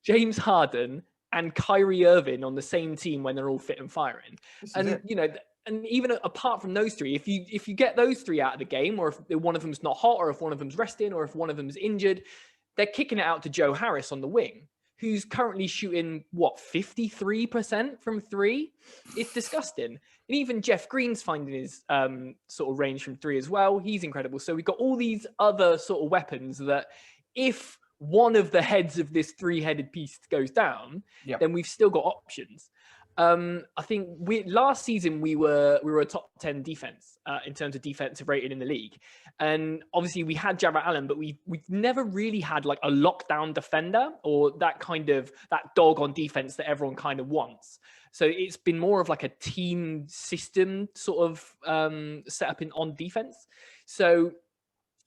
James Harden, and Kyrie Irving on the same team when they're all fit and firing. And even apart from those three, if you get those three out of the game, or if one of them's not hot, or if one of them's resting, or if one of them's injured, they're kicking it out to Joe Harris on the wing, who's currently shooting, 53% from three? It's disgusting. And even Jeff Green's finding his sort of range from three as well. He's incredible. So we've got all these other sort of weapons that if one of the heads of this three-headed piece goes down, then we've still got options. I think last season we were a top 10 defense in terms of defensive rating in the league, and obviously we had Jarrett Allen, but we've never really had like a lockdown defender or that dog on defense that everyone kind of wants. So it's been more of like a team system sort of setup on defense. So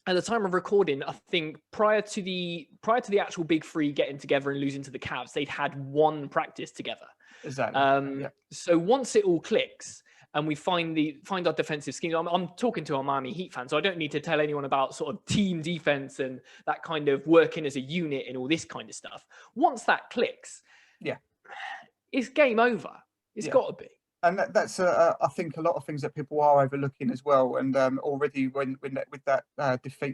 at the time of recording, I think prior to the actual big three getting together and losing to the Cavs, they'd had one practice together. Exactly. So once it all clicks and we find our defensive scheme, I'm talking to our Miami Heat fans, so I don't need to tell anyone about sort of team defense and that kind of working as a unit and all this kind of stuff. Once that clicks, it's game over. It's got to be. And that's I think a lot of things that people are overlooking as well. And already with that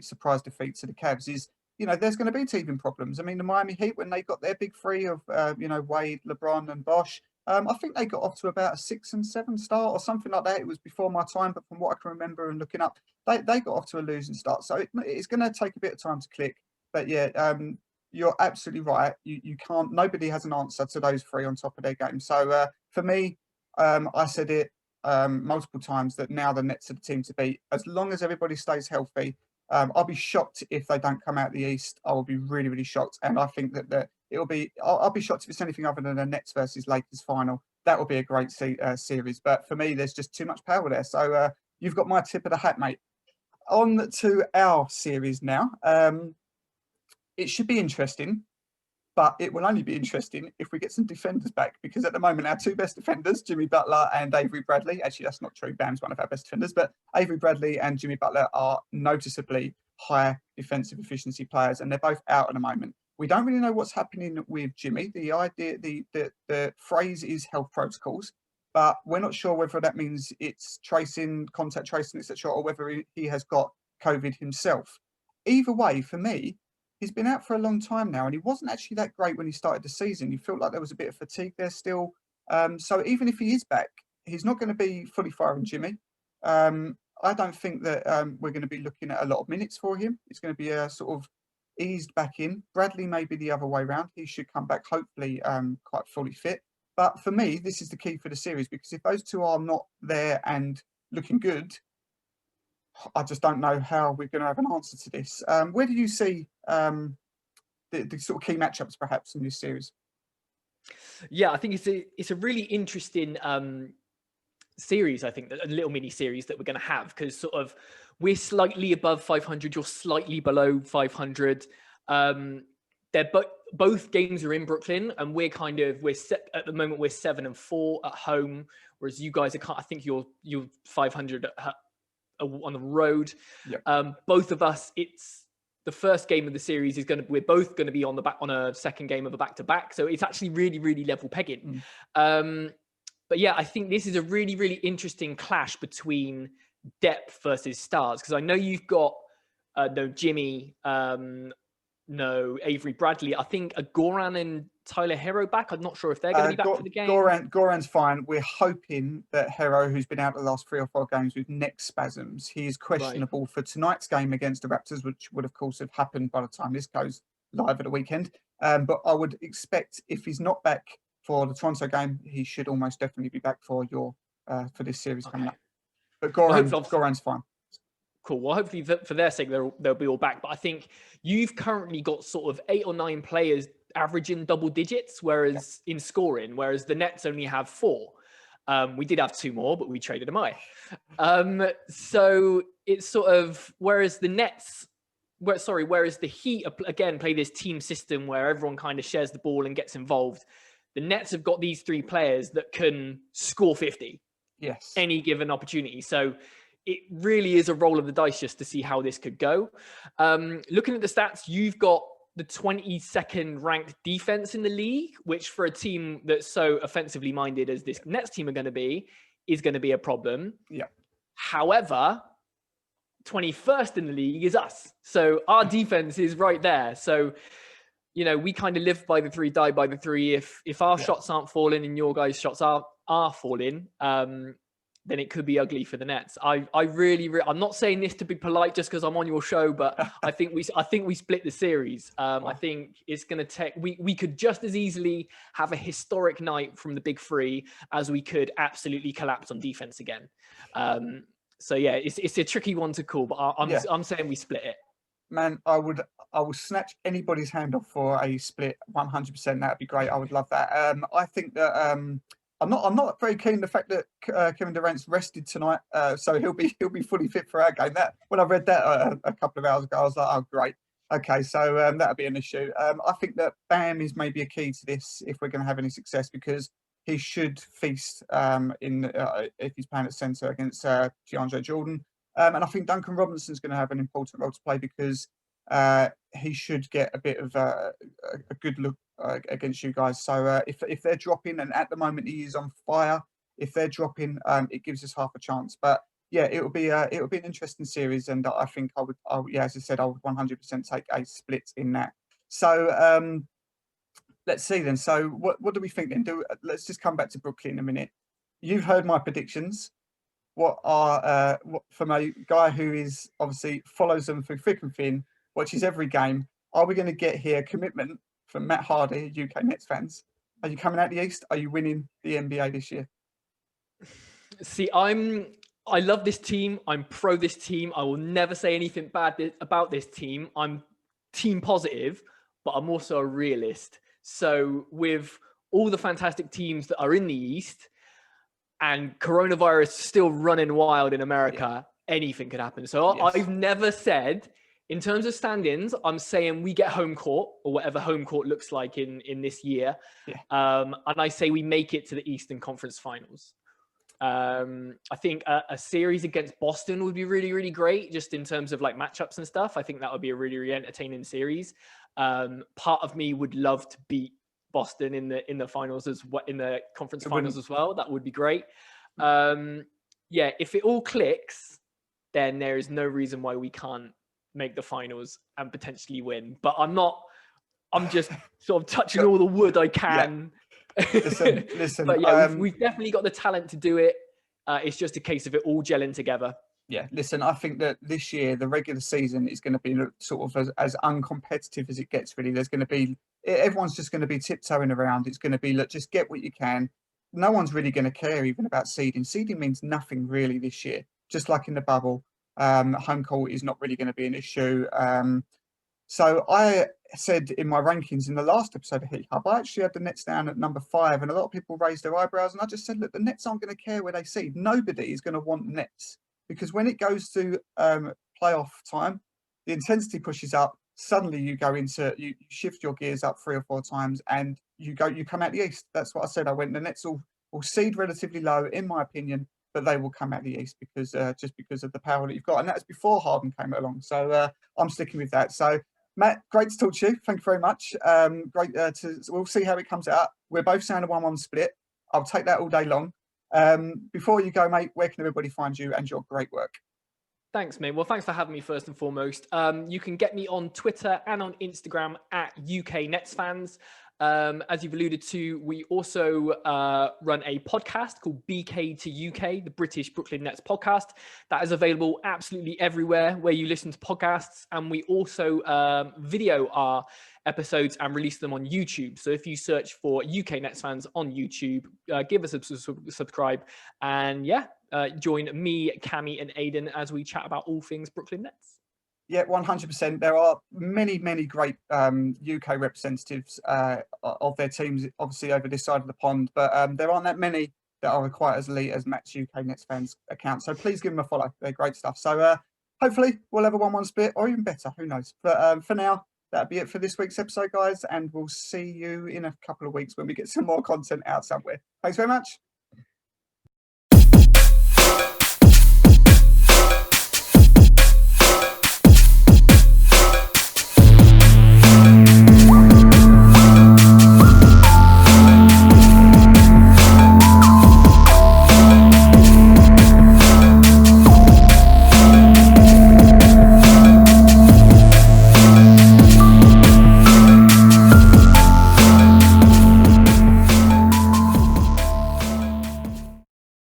surprise defeat to the Cavs is, there's going to be teething problems. I mean, the Miami Heat, when they got their big three of, Wade, LeBron and Bosh, I think they got off to about a 6 and 7 start or something like that. It was before my time, but from what I can remember and looking up, they got off to a losing start. So it's going to take a bit of time to click. But you're absolutely right. You can't, nobody has an answer to those three on top of their game. So for me, I said it multiple times that now the Nets are the team to beat. As long as everybody stays healthy, I'll be shocked if they don't come out the East. I will be really, really shocked. And I think that it'll be, I'll be shocked if it's anything other than a Nets versus Lakers final. That will be a great series. But for me, there's just too much power there. So you've got my tip of the hat, mate. On to our series now. It should be interesting, but it will only be interesting if we get some defenders back, because at the moment, our two best defenders, Jimmy Butler and Avery Bradley, actually, that's not true. Bam's one of our best defenders, but Avery Bradley and Jimmy Butler are noticeably higher defensive efficiency players, and they're both out at the moment. We don't really know what's happening with Jimmy. The idea, the phrase is health protocols, but we're not sure whether that means it's tracing, contact tracing, etc., or whether he has got COVID himself. Either way, for me, he's been out for a long time now, and he wasn't actually that great when he started the season. You felt like there was a bit of fatigue there still. So even if he is back, he's not going to be fully firing Jimmy. I don't think that we're going to be looking at a lot of minutes for him. It's going to be a sort of eased back in. Bradley may be the other way around. He should come back, hopefully, quite fully fit. But for me, this is the key for the series, because if those two are not there and looking good, I just don't know how we're going to have an answer to this. Where do you see the sort of key matchups perhaps in this series? Yeah, I think it's a really interesting series. I think a little mini series that we're going to have, because sort of we're slightly above 500, you're slightly below 500. They're both games are in Brooklyn, and we're set at the moment. We're 7-4 at home, whereas you guys are. I think you're 500 on the road. Both of us, it's the first game of the series we're both going to be on a second game of a back-to-back, so it's actually really, really level pegging. But yeah, I think this is a really, really interesting clash between depth versus stars, because I know you've got no Jimmy, no Avery Bradley. I think Goran and Tyler Hero back. I'm not sure if they're going to be back for the game. Goran's fine. We're hoping that Hero, who's been out the last 3 or 4 games with neck spasms, he is questionable for tonight's game against the Raptors, which would, of course, have happened by the time this goes live at the weekend. But I would expect, if he's not back for the Toronto game, he should almost definitely be back for for this series coming up. But Goran's fine. Cool. Well, hopefully for their sake, they'll be all back. But I think you've currently got sort of 8 or 9 players averaging double digits, whereas in scoring, whereas the Nets only have 4. We did have 2 more, but we traded them away. So it's sort of, whereas the Heat again play this team system where everyone kind of shares the ball and gets involved. The Nets have got these 3 players that can score 50. Yes. Any given opportunity. So it really is a roll of the dice just to see how this could go. Looking at the stats, you've got the 22nd ranked defense in the league, which for a team that's so offensively minded as this Nets team are going to be, is going to be a problem. Yeah. However, 21st in the league is us. So our defense is right there. So, you know, we kind of live by the 3, die by the 3. If our shots aren't falling and your guys' shots are falling, then it could be ugly for the Nets. I'm not saying this to be polite just because I'm on your show, but I think we split the series. I think it's going to take. We could just as easily have a historic night from the big 3 as we could absolutely collapse on defense again. So yeah, it's a tricky one to call, but I'm saying we split it. Man, I will snatch anybody's hand off for a split 100%. That'd be great. I would love that. I think that I'm not very keen on the fact that Kevin Durant's rested tonight, so he'll be fully fit for our game. That when I read that a couple of hours ago, I was like, oh great, okay, so that'll be an issue. I think that Bam is maybe a key to this if we're going to have any success, because he should feast if he's playing at centre against DeAndre Jordan. And I think Duncan Robinson's going to have an important role to play, because he should get a bit of a good look against you guys. So if they're dropping, and at the moment he is on fire, if they're dropping, it gives us half a chance. But yeah, it'll be an interesting series, and I think I would as I said, I would 100% take a split in that. So let's see then. So what do we think then? Let's just come back to Brooklyn in a minute. You've heard my predictions. What from a guy who is obviously follows them through thick and thin, watches every game, are we going to get here commitment from Matt Hardy, UK Nets fans? Are you coming out the East? Are you winning the NBA this year? See, I love this team. I'm pro this team. I will never say anything bad about this team. I'm team positive, but I'm also a realist. So with all the fantastic teams that are in the East, and coronavirus still running wild in America, anything could happen. So I've never said, in terms of stand-ins, I'm saying we get home court, or whatever home court looks like in this year. And I say we make it to the Eastern Conference Finals. I think a series against Boston would be really, really great, just in terms of like matchups and stuff. I think that would be a really, really entertaining series. Part of me would love to beat Boston in the finals in the conference finals as well. That would be great. If it all clicks, then there is no reason why we can't make the finals and potentially win. But I'm just sort of touching all the wood I can. Listen. But yeah, we've definitely got the talent to do it. It's just a case of it all gelling together. Yeah, listen, I think that this year, the regular season is going to be sort of as uncompetitive as it gets, really. Everyone's just going to be tiptoeing around. It's going to be, look, just get what you can. No one's really going to care even about seeding. Seeding means nothing really this year, just like in the bubble. Home court is not really going to be an issue. So I said in my rankings in the last episode of Heat Hub, I actually had the Nets down at number 5, and a lot of people raised their eyebrows, and I just said, look, the Nets aren't going to care where they seed. Nobody is going to want the Nets. Because when it goes to playoff time, the intensity pushes up. Suddenly you shift your gears up 3 or 4 times, and you come out the East. That's what I said. I went, the Nets will seed relatively low, in my opinion, but they will come out the East because of the power that you've got. And that's before Harden came along. So I'm sticking with that. So Matt, great to talk to you. Thank you very much. We'll see how it comes out. We're both saying a 1-1 split. I'll take that all day long. Before you go, mate, where can everybody find you and your great work? Thanks, mate. Well, thanks for having me first and foremost. You can get me on Twitter and on Instagram at UK Nets Fans. As you've alluded to, we also run a podcast called BK to UK, the British Brooklyn Nets podcast. That is available absolutely everywhere where you listen to podcasts. And we also video our episodes and release them on YouTube. So if you search for UK Nets Fans on YouTube, give us a subscribe, and join me, Cammy, and Aidan as we chat about all things Brooklyn Nets. Yeah, 100%. There are many, many great UK representatives of their teams, obviously over this side of the pond, but there aren't that many that are quite as elite as Matt's UK Nets Fans account. So please give them a follow. They're great stuff. So hopefully we'll have a 1-1 split, or even better. Who knows? But for now, that'll be it for this week's episode, guys. And we'll see you in a couple of weeks when we get some more content out somewhere. Thanks very much.